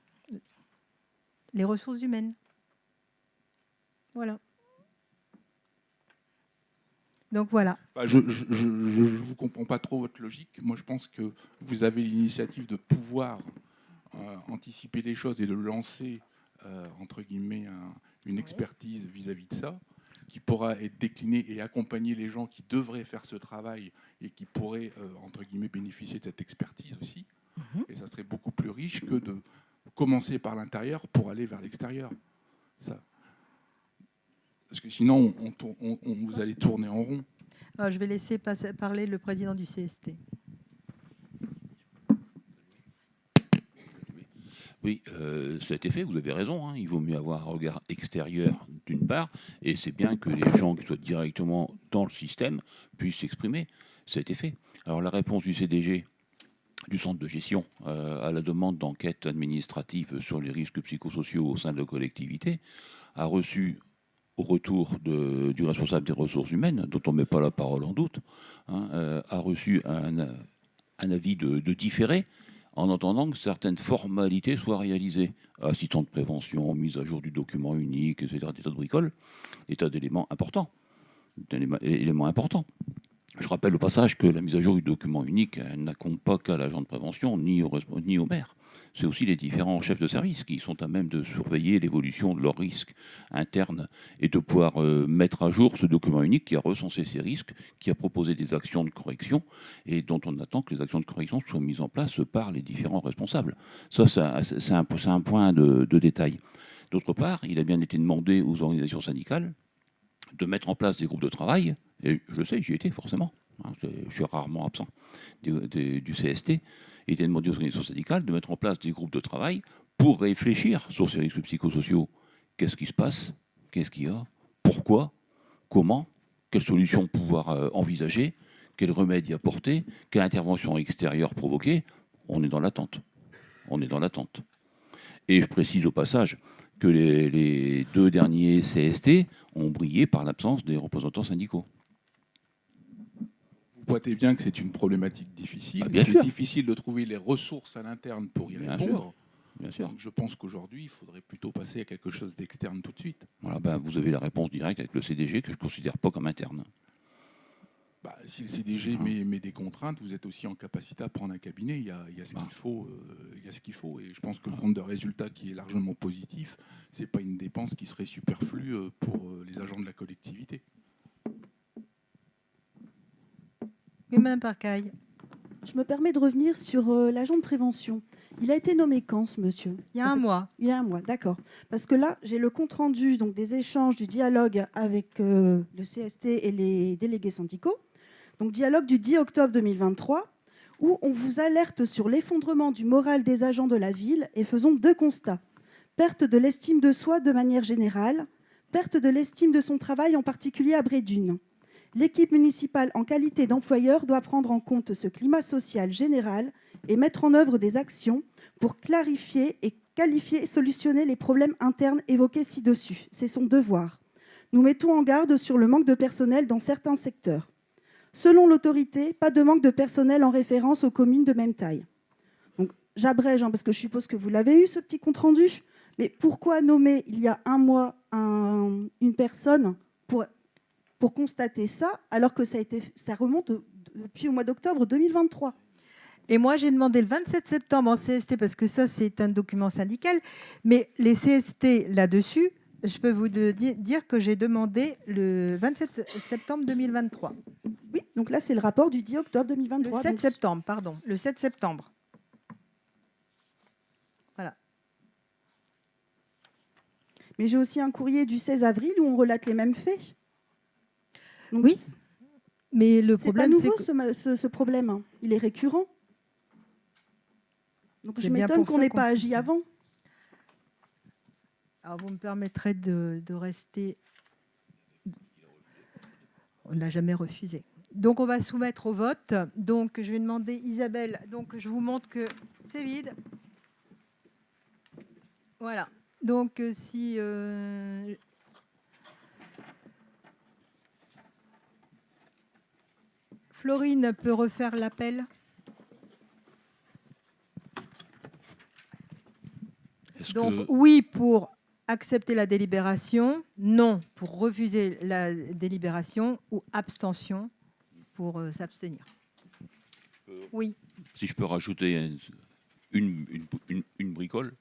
les ressources humaines. Voilà. Donc voilà. Je ne vous comprends pas trop votre logique. Moi, je pense que vous avez l'initiative de pouvoir anticiper les choses et de lancer, entre guillemets, une expertise vis-à-vis de ça, qui pourra être déclinée et accompagner les gens qui devraient faire ce travail et qui pourraient, entre guillemets, bénéficier de cette expertise aussi. Et ça serait beaucoup plus riche que de commencer par l'intérieur pour aller vers l'extérieur. Ça. Parce que sinon, vous allez tourner en rond. Alors, je vais laisser parler le président du CST. Oui, ça a été fait, vous avez raison. Hein. Il vaut mieux avoir un regard extérieur d'une part, et c'est bien que les gens qui soient directement dans le système puissent s'exprimer. Ça a été fait. Alors la réponse du CDG, du centre de gestion, à la demande d'enquête administrative sur les risques psychosociaux au sein de la collectivité, a reçu au retour du responsable des ressources humaines, dont on ne met pas la parole en doute, a reçu un avis de différé, en attendant que certaines formalités soient réalisées. Assistant de prévention, mise à jour du document unique, etc., des tas de bricoles, des tas d'éléments importants. Je rappelle au passage que la mise à jour du document unique n'incombe pas qu'à l'agent de prévention, ni au maire. C'est aussi les différents chefs de service qui sont à même de surveiller l'évolution de leurs risques internes et de pouvoir mettre à jour ce document unique qui a recensé ces risques, qui a proposé des actions de correction et dont on attend que les actions de correction soient mises en place par les différents responsables. Ça c'est un point de détail. D'autre part, il a bien été demandé aux organisations syndicales de mettre en place des groupes de travail, et je le sais, j'y étais forcément, je suis rarement absent du CST, il était demandé aux organisations syndicales de mettre en place des groupes de travail pour réfléchir sur ces risques psychosociaux. Qu'est-ce qui se passe? Qu'est-ce qu'il y a? Pourquoi? Comment? Quelles solutions pouvoir envisager? Quels remèdes y apporter? Quelle intervention extérieure provoquer? On est dans l'attente. On est dans l'attente. Et je précise au passage que les deux derniers CST ont brillé par l'absence des représentants syndicaux. Vous pointez bien que c'est une problématique difficile. Bien sûr. C'est difficile de trouver les ressources à l'interne pour y répondre. Bien sûr. Donc je pense qu'aujourd'hui, il faudrait plutôt passer à quelque chose d'externe tout de suite. Voilà, vous avez la réponse directe avec le CDG que je ne considère pas comme interne. Si le CDG met des contraintes, vous êtes aussi en capacité à prendre un cabinet. Il y a ce qu'il faut, il y a ce qu'il faut. Et je pense que le compte de résultat qui est largement positif, c'est pas une dépense qui serait superflue pour les agents de la collectivité. Oui, Mme Parcaille. Je me permets de revenir sur l'agent de prévention. Il a été nommé quand, ce monsieur? Il y a un mois. Il y a un mois, d'accord. Parce que là, j'ai le compte-rendu donc, des échanges, du dialogue avec le CST et les délégués syndicaux. Donc, dialogue du 10 octobre 2023, où on vous alerte sur l'effondrement du moral des agents de la ville et faisons deux constats. Perte de l'estime de soi de manière générale, perte de l'estime de son travail, en particulier à Brédune. L'équipe municipale, en qualité d'employeur, doit prendre en compte ce climat social général et mettre en œuvre des actions pour clarifier et qualifier et solutionner les problèmes internes évoqués ci-dessus. C'est son devoir. Nous mettons en garde sur le manque de personnel dans certains secteurs. Selon l'autorité, pas de manque de personnel en référence aux communes de même taille. Donc, j'abrège, parce que je suppose que vous l'avez eu, ce petit compte-rendu. Mais pourquoi nommer, il y a un mois, une personne pour constater ça, alors que ça remonte depuis au mois d'octobre 2023 ? Et moi, j'ai demandé le 27 septembre en CST, parce que ça, c'est un document syndical. Mais les CST là-dessus, je peux vous dire que j'ai demandé le 27 septembre 2023. Oui, donc là, c'est le rapport du 10 octobre Le 2023. 7 donc, septembre, pardon. Le 7 septembre. Voilà. Mais j'ai aussi un courrier du 16 avril où on relate les mêmes faits. Donc, Oui, mais le c'est pas problème, c'est nouveau que... ce problème. Hein. Il est récurrent. Donc C'est je bien m'étonne pour qu'on ça n'ait qu'on pas fait agi ça. avant. Alors, vous me permettrez de rester... On n'a jamais refusé. Donc, on va soumettre au vote. Donc, je vais demander, Isabelle, donc je vous montre que c'est vide. Voilà. Donc, si... Florine peut refaire l'appel. Est-ce Donc, que oui pour accepter la délibération, non pour refuser la délibération ou abstention pour s'abstenir. Oui. si je peux rajouter une bricole,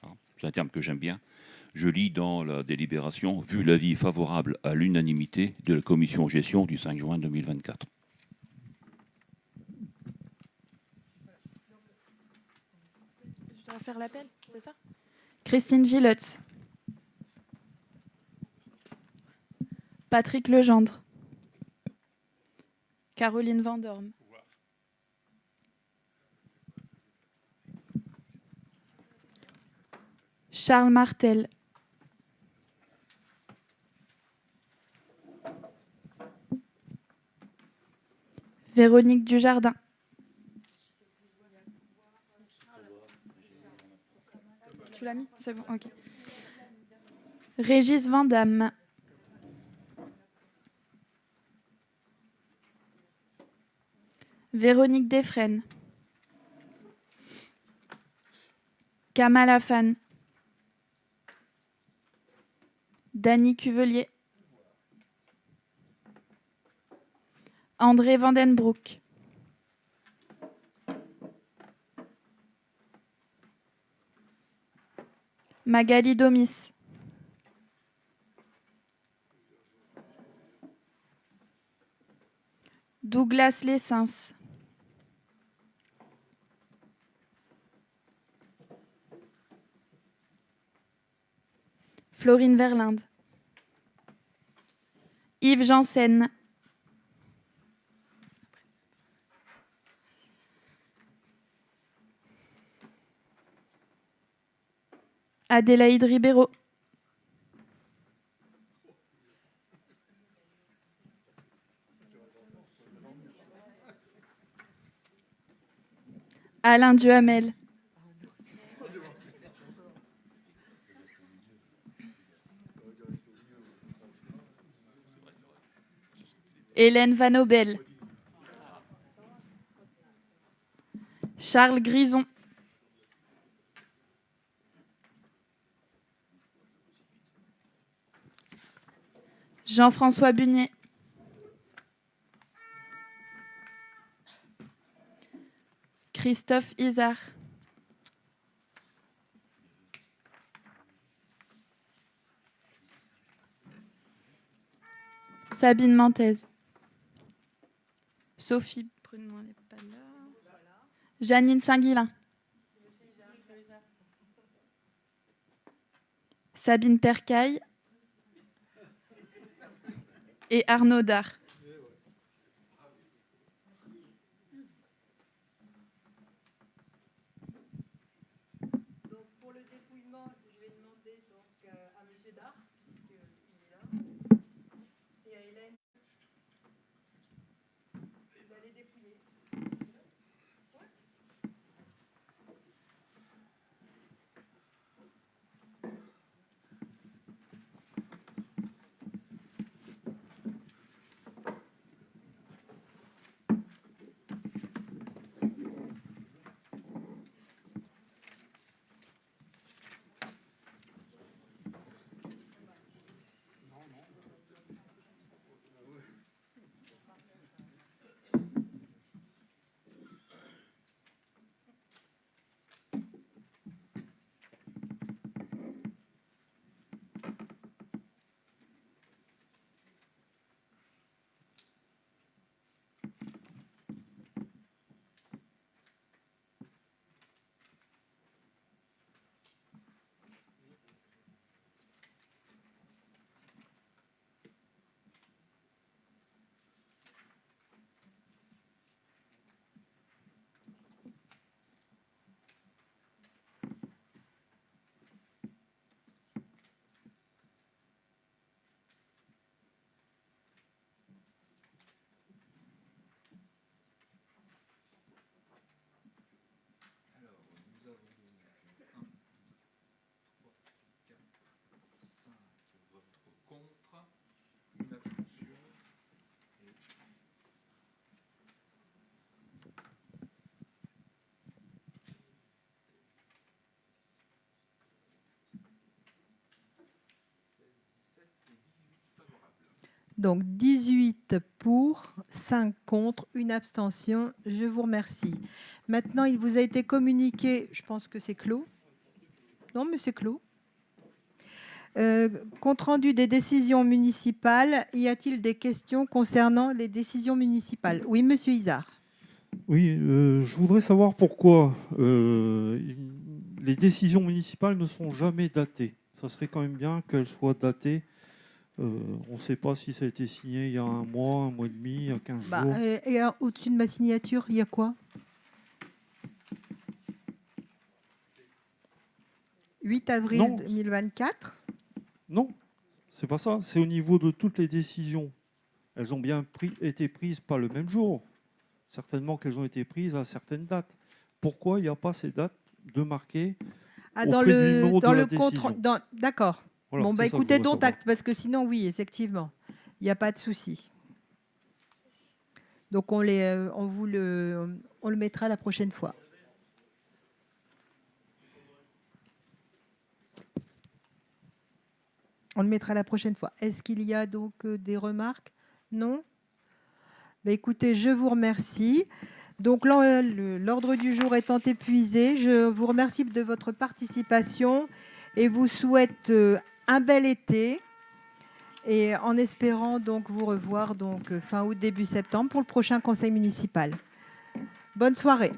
hein, c'est un terme que j'aime bien, je lis dans la délibération, vu l'avis favorable à l'unanimité de la commission gestion du 5 juin 2024. Je dois faire l'appel, c'est ça? Christine Gillotte. Patrick Legendre. Caroline Vandorme. Charles Martel. Véronique Dujardin. Tu l'as mis? C'est bon, ok. Régis Vandamme. Véronique Desfresnes. Kamal Afan. Dany Cuvelier. André Vandenbroek. Magali Domis. Douglas Lessens. Florine Verlinde. Yves Janssen. Adélaïde Ribeiro. Alain Duhamel. Hélène Van Obel. Charles Grison. Jean-François Bunier. Christophe Isard. Sabine Mantez. Sophie Prunement, elle n'est pas là. Janine Saint-Guilain. Sabine Percaille. Et Arnaud Dard. Donc, pour le dépouillement, je vais demander donc, à M. Dard, puisqu'il est là, et à Hélène. Vous allez dépouiller. Donc 18 pour, 5 contre, une abstention. Je vous remercie. Maintenant, il vous a été communiqué, je pense que c'est clos. Non, mais c'est clos. Compte rendu des décisions municipales. Y a-t-il des questions concernant les décisions municipales? Oui, monsieur Izard. Oui, je voudrais savoir pourquoi les décisions municipales ne sont jamais datées. Ça serait quand même bien qu'elles soient datées. On ne sait pas si ça a été signé il y a un mois et demi, il y a 15 jours. Et au-dessus de ma signature, il y a quoi? 8 avril Non. 2024. Non, c'est pas ça. C'est au niveau de toutes les décisions. Elles ont bien été prises pas le même jour. Certainement qu'elles ont été prises à certaines dates. Pourquoi il n'y a pas ces dates de marquer Dans auprès du numéro de la le décision. D'accord. Voilà, Bon, c'est ça que je écoutez, voudrais dont savoir. acte, parce que sinon, oui, effectivement, il n'y a pas de souci. Donc, on le mettra la prochaine fois. On le mettra la prochaine fois. Est-ce qu'il y a donc des remarques? Non? Ben, écoutez, je vous remercie. Donc, l'ordre du jour étant épuisé, je vous remercie de votre participation et vous souhaite un bel été. Et en espérant donc vous revoir donc fin août, début septembre pour le prochain conseil municipal. Bonne soirée.